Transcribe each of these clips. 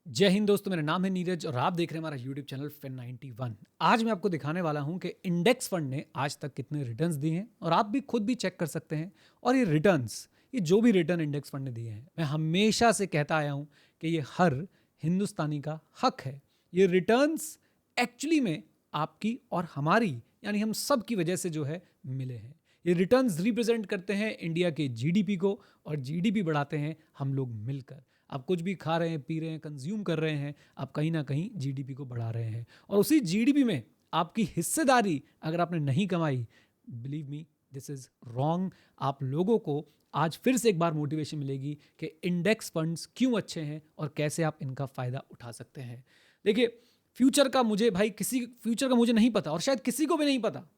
जय हिंद दोस्तों, मेरा नाम है नीरज और आप देख रहे हैं हमारा यूट्यूब चैनल फिन 91। आज मैं आपको दिखाने वाला हूं कि इंडेक्स फंड ने आज तक कितने रिटर्न्स दिए हैं और आप भी खुद भी चेक कर सकते हैं। और ये रिटर्न्स, ये जो भी रिटर्न इंडेक्स फंड ने दिए हैं, मैं हमेशा से कहता आया हूं कि ये हर हिंदुस्तानी का हक है। ये रिटर्न्स एक्चुअली में आपकी और हमारी, यानी हम सब की वजह से जो है मिले हैं। ये रिटर्न्स रिप्रेजेंट करते हैं इंडिया के जीडीपी को, और जीडीपी बढ़ाते हैं हम लोग मिलकर। आप कुछ भी खा रहे हैं, पी रहे हैं, कंज्यूम कर रहे हैं, आप कहीं ना कहीं जीडीपी को बढ़ा रहे हैं। और उसी जीडीपी में आपकी हिस्सेदारी अगर आपने नहीं कमाई, believe me this is wrong. आप लोगों को आज फिर से एक बार मोटिवेशन मिलेगी कि इंडेक्स फंड्स क्यों अच्छे हैं और कैसे आप इनका फ़ायदा उठा सकते हैं। देखिए, फ्यूचर का मुझे नहीं पता, और शायद किसी को भी नहीं पता।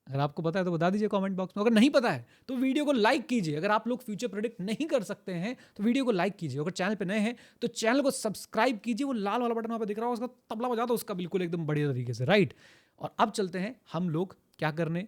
अगर आपको पता है तो बता दीजिए कमेंट बॉक्स में। अगर नहीं पता है तो वीडियो को लाइक कीजिए। अगर आप लोग फ्यूचर प्रेडिक्ट नहीं कर सकते हैं तो वीडियो को लाइक कीजिए। अगर चैनल पे नए हैं तो चैनल को सब्सक्राइब कीजिए। वो लाल वाला बटन वहाँ पे दिख रहा होगा, उसका तबला बजा दो उसका, बिल्कुल एकदम बढ़िया तरीके से, राइट। और अब चलते हैं हम लोग क्या करने,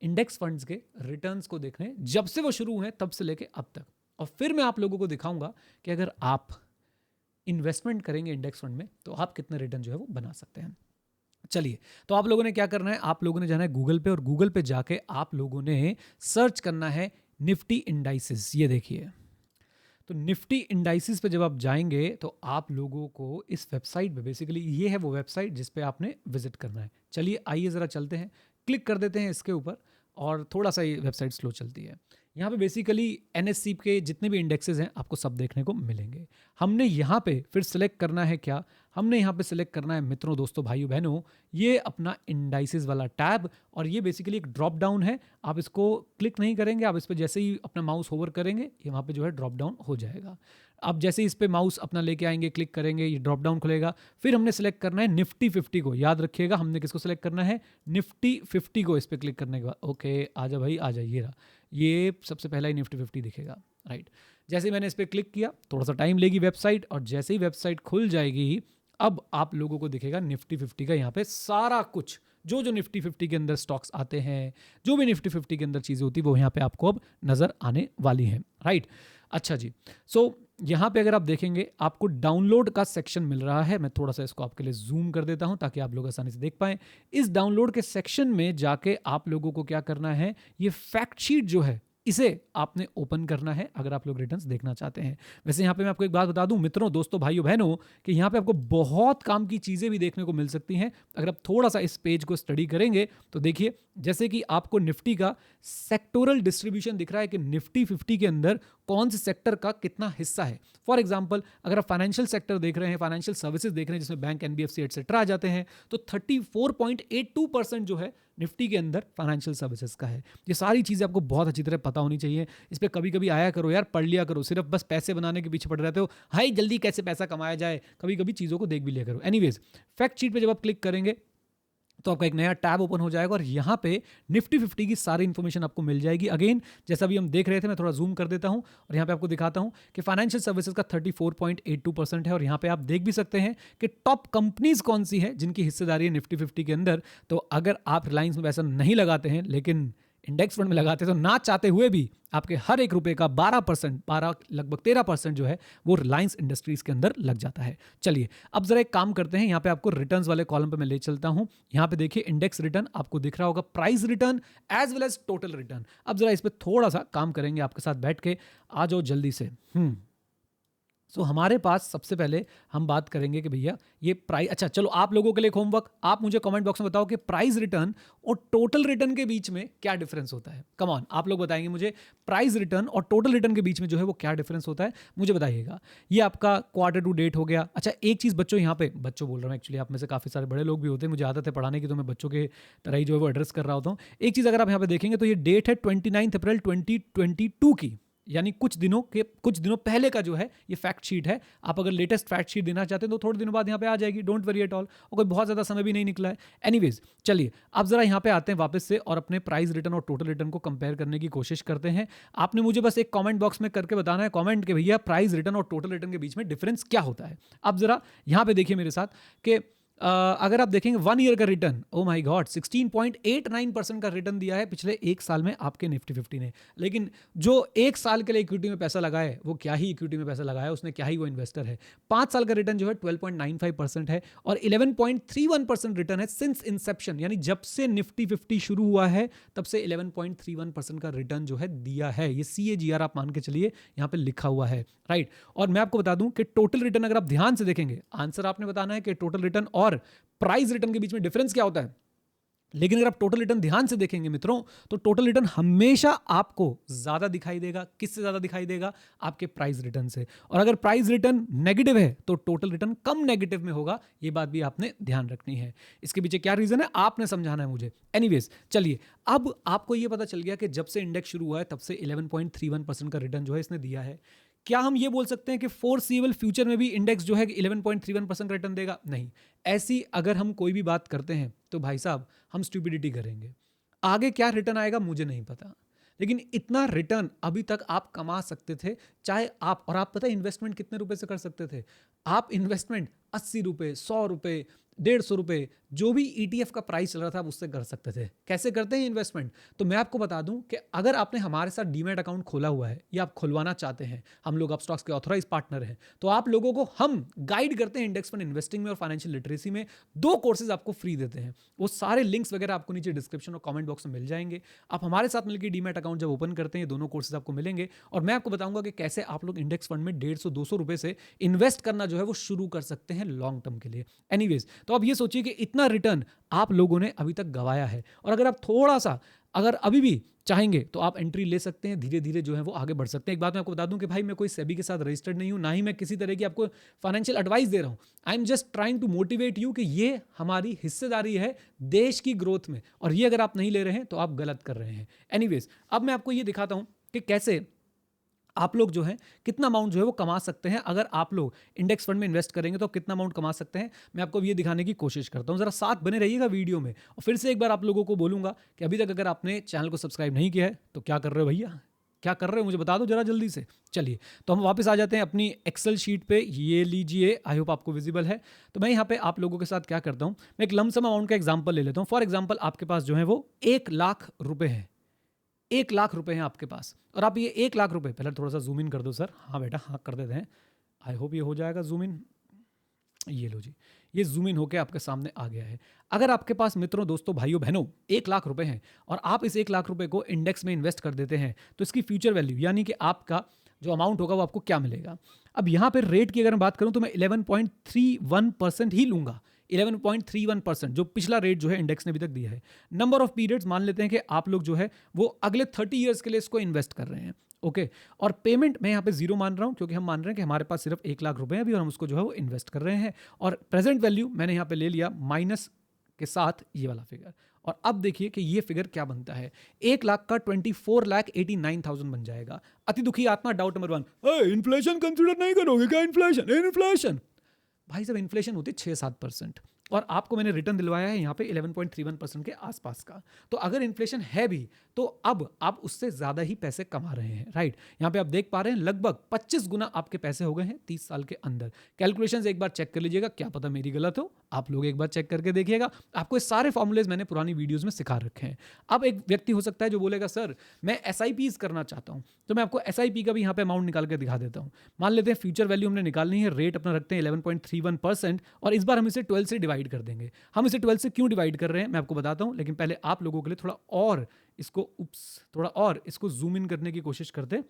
इंडेक्स फंड्स के रिटर्न्स को देखने, जब से वो शुरू हुए तब से लेके अब तक। और फिर मैं आप लोगों को दिखाऊंगा कि अगर आप इन्वेस्टमेंट करेंगे इंडेक्स फंड में तो आप कितने रिटर्न जो है वो बना सकते हैं। चलिए, तो आप लोगों ने क्या करना है, आप लोगों ने जाना है गूगल पे, और गूगल पे जाके आप लोगों ने सर्च करना है निफ्टी इंडाइसिस। ये देखिए, तो निफ्टी इंडाइसिस पे जब आप जाएंगे तो आप लोगों को इस वेबसाइट पे, बेसिकली ये है वो वेबसाइट जिस पे आपने विजिट करना है। चलिए आइए ज़रा चलते हैं, क्लिक कर देते हैं इसके ऊपर। और थोड़ा सा ये वेबसाइट स्लो चलती है। यहाँ पे बेसिकली एनएससी के जितने भी इंडेक्सेस हैं आपको सब देखने को मिलेंगे। हमने यहाँ पे फिर सिलेक्ट करना है क्या, हमने यहाँ पे सिलेक्ट करना है मित्रों, दोस्तों, भाइयों बहनों, ये अपना इंडाइसिस वाला टैब। और ये बेसिकली एक ड्रॉप डाउन है। आप इसको क्लिक नहीं करेंगे, आप इस पर जैसे ही अपना माउस होवर करेंगे ये वहाँ पे जो है ड्रॉप डाउन हो जाएगा। आप जैसे ही इस पर माउस अपना लेके आएंगे, क्लिक करेंगे, ये ड्रॉप डाउन खुलेगा। फिर हमने सेलेक्ट करना है निफ्टी 50 को। याद रखिएगा हमने किसको सेलेक्ट करना है, निफ्टी 50 को। इस पर क्लिक करने के बाद ओके, आ जा भाई आ जा, ये रहा, ये सबसे पहला ही निफ्टी 50 दिखेगा, राइट। जैसे ही मैंने इस पर क्लिक किया, थोड़ा सा टाइम लेगी वेबसाइट, और जैसे ही वेबसाइट खुल जाएगी अब आप लोगों को दिखेगा निफ्टी 50 का यहाँ पे सारा कुछ, जो जो निफ्टी 50 के अंदर स्टॉक्स आते हैं, जो भी निफ्टी 50 के अंदर चीज़ें होती है वो यहाँ पे आपको अब नज़र आने वाली हैं, राइट। अच्छा जी, सो यहाँ पे अगर आप देखेंगे आपको डाउनलोड का सेक्शन मिल रहा है। मैं थोड़ा सा इसको आपके लिए जूम कर देता हूँ ताकि आप लोग आसानी से देख पाएं। इस डाउनलोड के सेक्शन में जाके आप लोगों को क्या करना है, ये फैक्ट शीट जो है इसे आपने ओपन करना है अगर आप लोग रिटर्न्स देखना चाहते हैं। वैसे यहाँ पे मैं आपको एक बात बता दूं मित्रों, दोस्तों, भाइयों बहनों, कि यहाँ पे आपको बहुत काम की चीज़ें भी देखने को मिल सकती हैं अगर आप थोड़ा सा इस पेज को स्टडी करेंगे। तो देखिए, जैसे कि आपको निफ्टी का सेक्टोरल डिस्ट्रीब्यूशन दिख रहा है कि निफ्टी 50 के अंदर कौन से सेक्टर का कितना हिस्सा है। फॉर एग्जाम्पल, अगर आप फाइनेंशियल सेक्टर देख रहे हैं, फाइनेंशियल सर्विसेज देख रहे हैं जिसमें बैंक, एनबीएफसी एटसेट्रा आ जाते हैं, तो 34.82% जो है निफ्टी के अंदर फाइनेंशियल सर्विसेज का है। ये सारी चीज़ें आपको बहुत अच्छी तरह पता होनी चाहिए। इस पर कभी कभी आया करो यार, पढ़ लिया करो, सिर्फ बस पैसे बनाने के पीछे पड़ रहते हो, हाई जल्दी कैसे पैसा कमाया जाए, कभी कभी चीज़ों को देख भी लिया करो। एनीवेज, फैक्ट शीट पे जब आप क्लिक करेंगे तो आपका एक नया टैब ओपन हो जाएगा और यहाँ पे निफ्टी 50 की सारी इन्फॉर्मेशन आपको मिल जाएगी। अगेन, जैसा भी हम देख रहे थे, मैं थोड़ा जूम कर देता हूँ और यहाँ पे आपको दिखाता हूँ कि फाइनेंशियल सर्विसेज का 34.82% है। और यहाँ पे आप देख भी सकते हैं कि टॉप कंपनीज कौन सी है जिनकी हिस्सेदारी है निफ्टी 50 के अंदर। तो अगर आप रिलायंस में पैसा नहीं लगाते हैं लेकिन इंडेक्स फंड में लगाते हैं, तो ना चाहते हुए भी आपके हर एक रुपए का 12%, लगभग 13% जो है वो रिलायंस इंडस्ट्रीज के अंदर लग जाता है। चलिए अब जरा एक काम करते हैं, यहाँ पे आपको रिटर्न्स वाले कॉलम पे मैं ले चलता हूँ। यहाँ पे देखिए इंडेक्स रिटर्न आपको दिख रहा होगा, price return as well as total return. अब जरा इस पर थोड़ा सा काम करेंगे आपके साथ बैठ के, आ जाओ जल्दी से। सो हमारे पास सबसे पहले हम बात करेंगे कि भैया ये प्राइस, अच्छा चलो आप लोगों के लिए होमवर्क, आप मुझे कमेंट बॉक्स में बताओ कि प्राइस रिटर्न और टोटल रिटर्न के बीच में क्या डिफरेंस होता है। कम ऑन, आप लोग बताएंगे मुझे प्राइस रिटर्न और टोटल रिटर्न के बीच में जो है वो क्या डिफरेंस होता है, मुझे बताइएगा। ये आपका क्वार्टर टू डेट हो गया। अच्छा एक चीज़ बच्चों, यहाँ पे बच्चों बोल रहा हूँ, एक्चुअली आप में से काफ़ी सारे बड़े लोग भी होते हैं, मुझे आदत है पढ़ाने की, तो मैं बच्चों के तरह ही जो है वो एड्रेस कर रहा होता हूँ। एक चीज़ अगर आप यहाँ पे देखेंगे तो ये डेट है 29 अप्रैल 2022 की, यानी कुछ दिनों पहले का जो है ये फैक्ट शीट है। आप अगर लेटेस्ट फैक्ट शीट देना चाहते हैं तो थोड़े दिनों बाद यहाँ पे आ जाएगी, डोंट वरी एट ऑल, और कोई बहुत ज़्यादा समय भी नहीं निकला है। एनीवेज, चलिए अब जरा यहाँ पे आते हैं वापस से और अपने प्राइस रिटर्न और टोटल रिटर्न को कंपेयर करने की कोशिश करते हैं। आपने मुझे बस एक कॉमेंट बॉक्स में करके बताना है कॉमेंट के भैया प्राइस रिटर्न और टोटल रिटर्न के बीच में डिफरेंस क्या होता है। अब जरा यहाँ पे देखिए मेरे साथ कि अगर आप देखेंगे 1 ईयर का रिटर्न, ओ माय गॉड 16.89% का रिटर्न दिया है पिछले एक साल में आपके निफ्टी 50 ने। लेकिन जो एक साल के लिए इक्विटी में पैसा लगाए वो क्या ही इक्विटी में पैसा लगाया, उसने क्या ही वो इन्वेस्टर है। 5 साल का रिटर्न जो है 12.95% है और 11.31% रिटर्न है सिंस इंसेप्शन, यानी जब से निफ्टी 50 शुरू हुआ है तब से 11.31% का रिटर्न जो है दिया है। ये CAGR आप मान के चलिए, यहाँ पे लिखा हुआ है, राइट। और मैं आपको बता दूं कि टोटल रिटर्न अगर आप ध्यान से देखेंगे, आंसर आपने बताना है कि टोटल रिटर्न और प्राइस रिटर्न के बीच में डिफरेंस क्या होता है। लेकिन अगर आप टोटल रिटर्न ध्यान से देखेंगे मित्रों, तो टोटल रिटर्न हमेशा आपको ज्यादा दिखाई देगा। किससे ज्यादा दिखाई देगा? आपके प्राइस रिटर्न से। और अगर प्राइस रिटर्न नेगेटिव है तो टोटल रिटर्न कम नेगेटिव में होगा। ये बात भी आपने ध्यान रखनी है। इसके पीछे क्या रीजन है आपने समझाना है मुझे। एनीवेज चलिए, अब आपको यह पता चल गया कि जब से इंडेक्स शुरू हुआ है तब से 11.31% का रिटर्न जो है इसने दिया है। क्या हम ये बोल सकते हैं कि फोरसीएबल फ्यूचर में भी इंडेक्स जो है 11.31% रिटर्न देगा? नहीं। ऐसी अगर हम कोई भी बात करते हैं तो भाई साहब हम स्टूपिडिटी करेंगे। आगे क्या रिटर्न आएगा मुझे नहीं पता, लेकिन इतना रिटर्न अभी तक आप कमा सकते थे। चाहे आप, और आप पता है इन्वेस्टमेंट कितने रुपए से कर सकते थे? आप इन्वेस्टमेंट 80 रुपए, 100 रुपए, 150 रुपए, जो भी ETF का प्राइस चल रहा था आप उससे कर सकते थे। कैसे करते हैं इन्वेस्टमेंट? तो मैं आपको बता दूं कि अगर आपने हमारे साथ डीमैट अकाउंट खोला हुआ है या आप खुलवाना चाहते हैं, हम लोग अपस्टॉक्स के ऑथराइज पार्टनर हैं, तो आप लोगों को हम गाइड करते हैं इंडेक्स फंड इन्वेस्टिंग में और फाइनेंशियल लिटरेसी में। 2 कोर्सेज आपको फ्री देते हैं। वो सारे लिंक्स वगैरह आपको नीचे डिस्क्रिप्शन और कमेंट बॉक्स में मिल जाएंगे। आप हमारे साथ मिलकर डीमैट अकाउंट जब ओपन करते हैं, दोनों कोर्सेज आपको मिलेंगे और मैं आपको बताऊंगा कि कैसे आप लोग इंडेक्स फंड में 150-200 रुपए से इन्वेस्ट करना जो है वो शुरू कर सकते हैं लॉन्ग टर्म के लिए। एनीवेज, तो अब ये सोचिए कि इतना रिटर्न आप लोगों ने अभी तक गवाया है, और अगर आप थोड़ा सा, अगर अभी भी चाहेंगे तो आप एंट्री ले सकते हैं, धीरे धीरे जो है वो आगे बढ़ सकते हैं। एक बात मैं आपको बता दूं कि भाई मैं कोई सेबी के साथ रजिस्टर्ड नहीं हूं, ना ही मैं किसी तरह की आपको फाइनेंशियल एडवाइस दे रहा हूं। I am just trying to motivate you कि ये हमारी हिस्सेदारी है देश की ग्रोथ में, और ये अगर आप नहीं ले रहे हैं तो आप गलत कर रहे हैं। एनीवेज, अब मैं आपको ये दिखाता हूं कि कैसे आप लोग जो है कितना अमाउंट जो है वो कमा सकते हैं। अगर आप लोग इंडेक्स फंड में इन्वेस्ट करेंगे तो कितना अमाउंट कमा सकते हैं, मैं आपको ये दिखाने की कोशिश करता हूं। जरा साथ बने रहिएगा वीडियो में। और फिर से एक बार आप लोगों को बोलूंगा कि अभी तक अगर आपने चैनल को सब्सक्राइब नहीं किया है तो क्या कर रहे हो भैया, क्या कर रहे हो मुझे बता दो जरा जल्दी से। चलिए, तो हम वापस आ जाते हैं अपनी एक्सेल शीट पे। ये लीजिए, आई होप आपको विजिबल है। तो मैं यहाँ पे आप लोगों के साथ क्या करता हूँ, मैं एक लमसम अमाउंट का एग्जांपल ले लेता हूँ। फॉर एग्जांपल आपके पास जो है वो 1 लाख रुपए है। 1 लाख रुपए हैं आपके पास, और आप ये 1 लाख रुपए, पहले थोड़ा सा जूम इन कर दो सर। हाँ बेटा, हाँ कर देते हैं। आई होप ये हो जाएगा जूम इन। ये लो जी, ये जूम इन होकर आपके सामने आ गया है। अगर आपके पास मित्रों, दोस्तों, भाइयों बहनों 1 लाख रुपए हैं और आप इस 1 लाख रुपए को इंडेक्स में इन्वेस्ट कर देते हैं, तो इसकी फ्यूचर वैल्यू यानी कि आपका जो अमाउंट होगा वो आपको क्या मिलेगा। अब यहाँ पे रेट की अगर मैं बात करूँ तो मैं 11.31% ही लूंगा। 11.31% जो पिछला रेट जो है इंडेक्स ने अभी तक दिया है। नंबर ऑफ पीरियड्स मान लेते हैं कि आप लोग जो है वो अगले 30 ईयर्स के लिए इसको इन्वेस्ट कर रहे हैं। ओके, और पेमेंट मैं यहाँ पे 0 मान रहा हूँ क्योंकि हम मान रहे हैं कि हमारे पास सिर्फ 1 लाख रुपए हैं अभी और हम उसको जो है वो इन्वेस्ट कर रहे हैं। और प्रेजेंट वैल्यू मैंने यहाँ पे ले लिया माइनस के साथ ये वाला फिगर। और अब देखिए कि ये फिगर क्या बनता है। 1 लाख का 24,89,000 बन जाएगा। अति दुखी आत्मा डाउट नंबर 1, इन्फ्लेशन कंसिडर नहीं करोगे क्या? इन्फ्लेशन भाई साहब, इन्फ्लेशन होती है 6-7%, और आपको मैंने रिटर्न दिलवाया है यहाँ पे 11.31% के आसपास का। तो अगर इन्फ्लेशन है भी तो अब आप उससे ज़्यादा ही पैसे कमा रहे हैं, राइट। यहाँ पे आप देख पा रहे हैं लगभग 25 गुना आपके पैसे हो गए हैं 30 साल के अंदर। कैलकुलेशंस एक बार चेक कर लीजिएगा, क्या पता मेरी गलत हो, आप लोग एक बार चेक करके देखिएगा। आपको ये सारे फॉर्मूलेज मैंने पुरानी वीडियोज़ में सिखा रखे हैं। अब एक व्यक्ति हो सकता है जो बोलेगा सर मैं SIPs करना चाहता हूँ, तो मैं आपको SIP का भी यहाँ पे अमाउंट निकाल कर दिखा देता हूँ। मान लेते हैं फ्यूचर वैल्यू हमने निकालनी है, रेट अपना रखते हैं 11.31%, और इस बार हम इसे 12 से डिवाइड कर देंगे। हम इसे 12 से क्यों डिवाइड कर रहे हैं मैं आपको बताता हूं, लेकिन पहले आप लोगों के लिए थोड़ा और इसको जूम इन करने की कोशिश करते हैं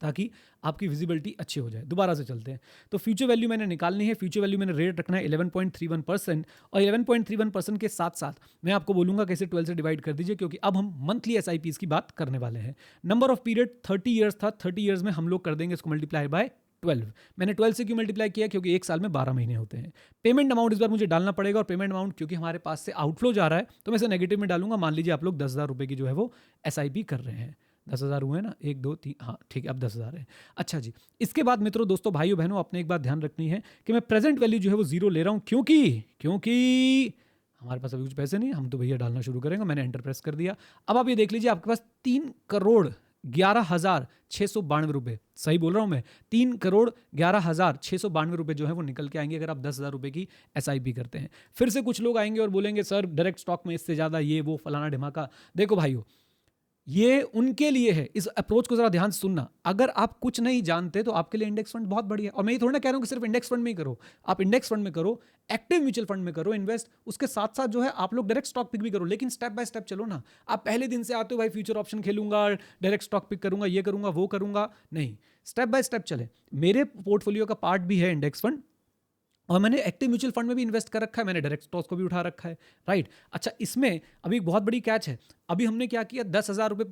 ताकि आपकी विजिबिलिटी अच्छी हो जाए। दोबारा से चलते हैं। तो फ्यूचर वैल्यू मैंने निकालनी है। फ्यूचर वैल्यू मैंने रेट रखना है 11.31%, और 11.31% के साथ साथ मैं आपको बोलूंगा कैसे 12 से डिवाइड कर दीजिए, क्योंकि अब हम मंथली SIPs की बात करने वाले हैं। नंबर ऑफ पीरियड 30 ईयर्स था, 30 ईयर्स में हम लोग कर देंगे इसको मल्टीप्लाई बाय 12। मैंने 12 से क्यों मल्टीप्लाई किया? क्योंकि एक साल में 12 महीने होते हैं। पेमेंट अमाउंट इस बार मुझे डालना पड़ेगा, और पेमेंट अमाउंट क्योंकि हमारे पास से आउटफ्लो जा रहा है तो मैं इसे नेगेटिव में डालूंगा। मान लीजिए आप लोग 10,000 रुपए की जो है वो SIP कर रहे हैं। 10,000 हुए ना, 1 2 3, हाँ ठीक है, अब 10,000 है। अच्छा जी, इसके बाद मित्रों, दोस्तों, भाइयों बहनों, आपने एक बात ध्यान रखनी है कि मैं प्रेजेंट वैल्यू जो है वो 0 ले रहा हूँ, क्योंकि हमारे पास अभी कुछ पैसे नहीं, हम तो भैया डालना शुरू करेंगे। मैंने एंटर प्रेस कर दिया। अब आप ये देख लीजिए आपके पास 3 करोड़ 11,692 रुपए, सही बोल रहा हूं मैं, 3,11,692 रुपए जो है वो निकल के आएंगे अगर आप 10,000 रुपए की SIP करते हैं। फिर से कुछ लोग आएंगे और बोलेंगे सर डायरेक्ट स्टॉक में इससे ज्यादा ये वो फलाना ढिमाका। देखो भाइयों, ये उनके लिए है, इस अप्रोच को जरा ध्यान से सुनना। अगर आप कुछ नहीं जानते तो आपके लिए इंडेक्स फंड बहुत बढ़िया है। और मैं ये थोड़ा ना कह रहा हूं कि सिर्फ इंडेक्स फंड में ही करो, आप इंडेक्स फंड में करो, एक्टिव म्यूचुअल फंड में करो इन्वेस्ट, उसके साथ साथ जो है आप लोग डायरेक्ट स्टॉक पिक भी करो, लेकिन स्टेप बाय स्टेप चलो ना। आप पहले दिन से आते हो भाई फ्यूचर ऑप्शन खेलूंगा, डायरेक्ट स्टॉक पिक करूंगा, ये करूंगा वो करूंगा, नहीं, स्टेप बाय स्टेप चले। मेरे पोर्टफोलियो का पार्ट भी है इंडेक्स फंड, और मैंने एक्टिव म्यूचुअल फंड में भी इन्वेस्ट कर रखा है, मैंने डायरेक्ट स्टॉक्स को भी उठा रखा है, राइट। अच्छा, इसमें अभी एक बहुत बड़ी कैच है, अभी हमने क्या किया, 10,000 रुपये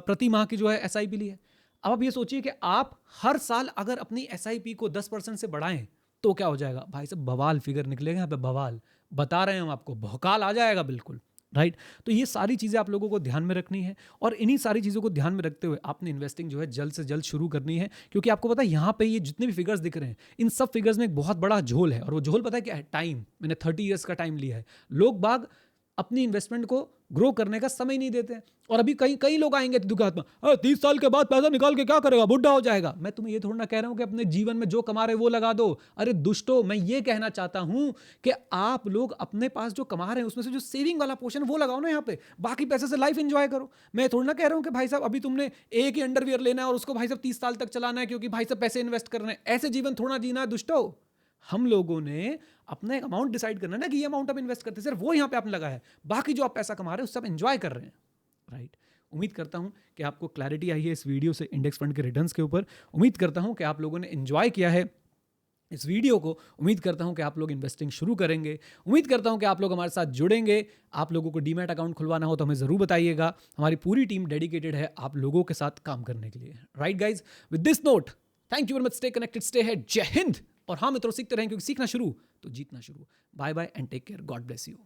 प्रति माह की जो है SIP ली है। अब आप ये सोचिए कि आप हर साल अगर अपनी SIP को 10% से बढ़ाएं तो क्या हो जाएगा भाई साहब, बवाल फिगर निकलेगा यहाँ पे, बवाल बता रहे हैं हम आपको, भौकाल आ जाएगा बिल्कुल, राइट। तो ये सारी चीज़ें आप लोगों को ध्यान में रखनी है, और इन्हीं सारी चीज़ों को ध्यान में रखते हुए आपने इन्वेस्टिंग जो है जल्द से जल्द शुरू करनी है। क्योंकि आपको पता है यहाँ पे ये जितने भी फिगर्स दिख रहे हैं, इन सब फिगर्स में एक बहुत बड़ा झोल है, और वो झोल पता है क्या है, टाइम। मैंने 30 ईयर्स का टाइम लिया है। लोग बाग अपनी इन्वेस्टमेंट को ग्रो करने का समय नहीं देते हैं। और अभी कई लोग आएंगे दुकान में, 30 साल के बाद पैसा निकाल के क्या करेगा, बुढ़ा हो जाएगा। मैं तुम्हें ये थोड़ा ना कह रहा हूं कि अपने जीवन में जो कमा रहे वो लगा दो। अरे दुष्टो, मैं ये कहना चाहता हूं कि आप लोग अपने पास जो कमा रहे हैं उसमें से जो सेविंग वाला पोर्शन वो लगाओ ना यहाँ पे, बाकी पैसे से लाइफ एंजॉय करो। मैं थोड़ा ना कह रहा हूं कि भाई साहब अभी तुमने एक ही अंडरवियर लेना है और उसको भाई साहब 30 साल तक चलाना है क्योंकि भाई साहब पैसे इन्वेस्ट करने हैं। ऐसे जीवन थोड़ा जीना है दुष्टो। हम लोगों ने अपना एक अमाउंट डिसाइड करना है ना कि ये अमाउंट आप इन्वेस्ट करते हैं, सिर्फ वो यहाँ पे आपने लगाया है, बाकी जो आप पैसा कमा रहे हैं उससे आप एंजॉय कर रहे हैं, राइट। उम्मीद करता हूं कि आपको क्लैरिटी आई है इस वीडियो से इंडेक्स फंड के रिटर्न्स के ऊपर। उम्मीद करता हूं कि आप लोगों ने एंजॉय किया है इस वीडियो को। उम्मीद करता हूं कि आप लोग इन्वेस्टिंग शुरू करेंगे। उम्मीद करता हूं कि आप लोग हमारे साथ जुड़ेंगे। आप लोगों को डीमैट अकाउंट खुलवाना हो तो हमें ज़रूर बताइएगा। हमारी पूरी टीम डेडिकेटेड है आप लोगों के साथ काम करने के लिए, right guys. With this note, thank you very much, stay connected, stay है, जय हिंद। और हाँ मित्रों, सीखते रहें क्योंकि सीखना शुरू तो जीतना शुरू। Bye bye and take care, God bless you.